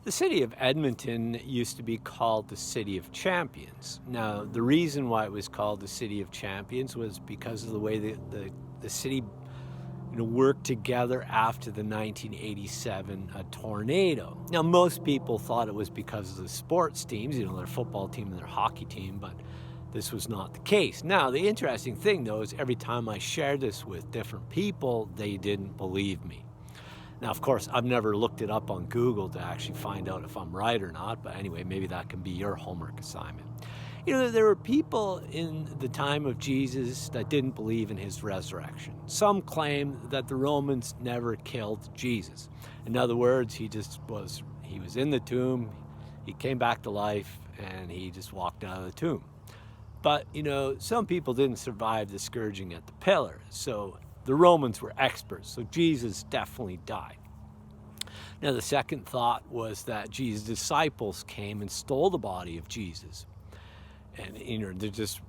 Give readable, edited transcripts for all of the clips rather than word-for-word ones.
The city of Edmonton used to be called the City of Champions. Now, the reason why it was called the City of Champions was because of the way the city worked together after the 1987 tornado. Now, most people thought it was because of the sports teams, their football team and their hockey team, but this was not the case. Now, the interesting thing, though, is every time I shared this with different people, they didn't believe me. Now, of course, I've never looked it up on Google to actually find out if I'm right or not, but anyway, maybe that can be your homework assignment. There were people in the time of Jesus that didn't believe in his resurrection. Some claim that the Romans never killed Jesus. In other words, he was in the tomb, he came back to life, and he just walked out of the tomb. But, some people didn't survive the scourging at the pillar, so the Romans were experts, so Jesus definitely died. Now, the second thought was that Jesus' disciples came and stole the body of Jesus. And, they're just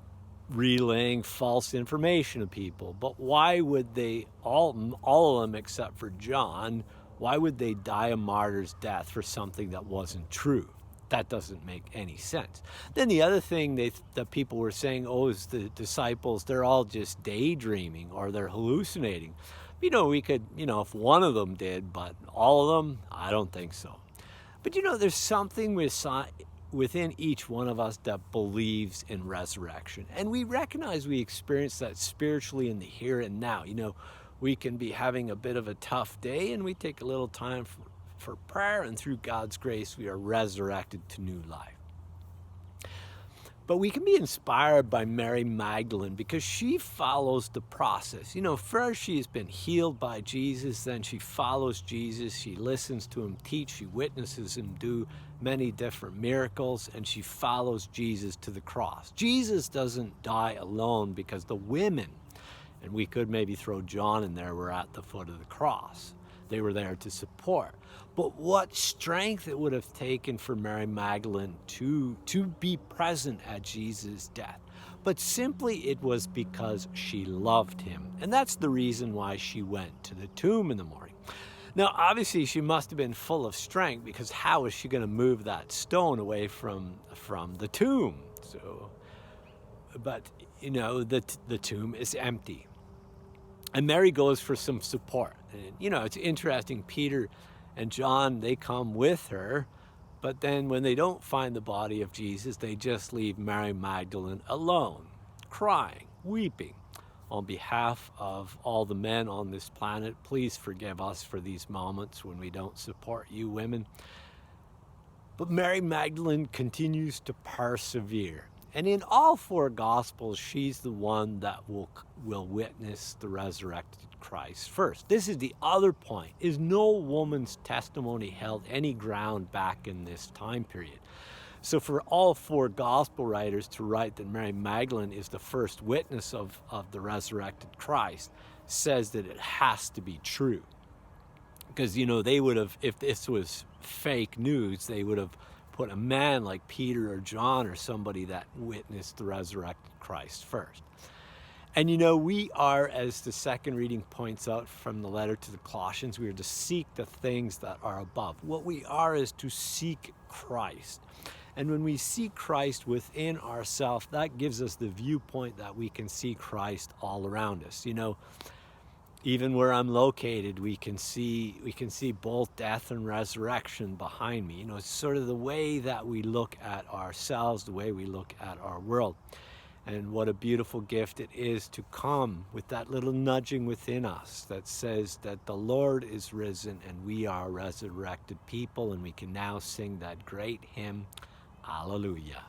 relaying false information to people. But why would they, all of them except for John, why would they die a martyr's death for something that wasn't true? That doesn't make any sense. Then the other thing that people were saying, is the disciples, they're all just daydreaming or they're hallucinating. We could, if one of them did, but all of them, I don't think so. But, there's something within each one of us that believes in resurrection. And we recognize we experience that spiritually in the here and now. We can be having a bit of a tough day and we take a little time for prayer, and through God's grace, we are resurrected to new life. But we can be inspired by Mary Magdalene because she follows the process. First she has been healed by Jesus, then she follows Jesus, she listens to him teach, she witnesses him do many different miracles, and she follows Jesus to the cross. Jesus doesn't die alone because the women, and we could maybe throw John in there, were at the foot of the cross. They were there to support. But what strength it would have taken for Mary Magdalene to be present at Jesus' death. But simply it was because she loved him. And that's the reason why she went to the tomb in the morning. Now, obviously, she must have been full of strength, because how is she going to move that stone away from the tomb? But the tomb is empty. And Mary goes for some support. And, it's interesting, Peter and John, they come with her, but then when they don't find the body of Jesus, they just leave Mary Magdalene alone, crying, weeping. On behalf of all the men on this planet, please forgive us for these moments when we don't support you women. But Mary Magdalene continues to persevere. And in all four Gospels, she's the one that will witness the resurrected Christ first. This is the other point, is no woman's testimony held any ground back in this time period. So for all four Gospel writers to write that Mary Magdalene is the first witness of the resurrected Christ says that it has to be true. Because, they would have, if this was fake news, they would have put a man like Peter or John or somebody that witnessed the resurrected Christ first. And we are, as the second reading points out from the letter to the Colossians, we are to seek the things that are above. What we are is to seek Christ. And when we see Christ within ourselves, that gives us the viewpoint that we can see Christ all around us. Even where I'm located, we can see both death and resurrection behind me. It's sort of the way that we look at ourselves, the way we look at our world. And what a beautiful gift it is to come with that little nudging within us that says that the Lord is risen and we are resurrected people, and we can now sing that great hymn, Hallelujah.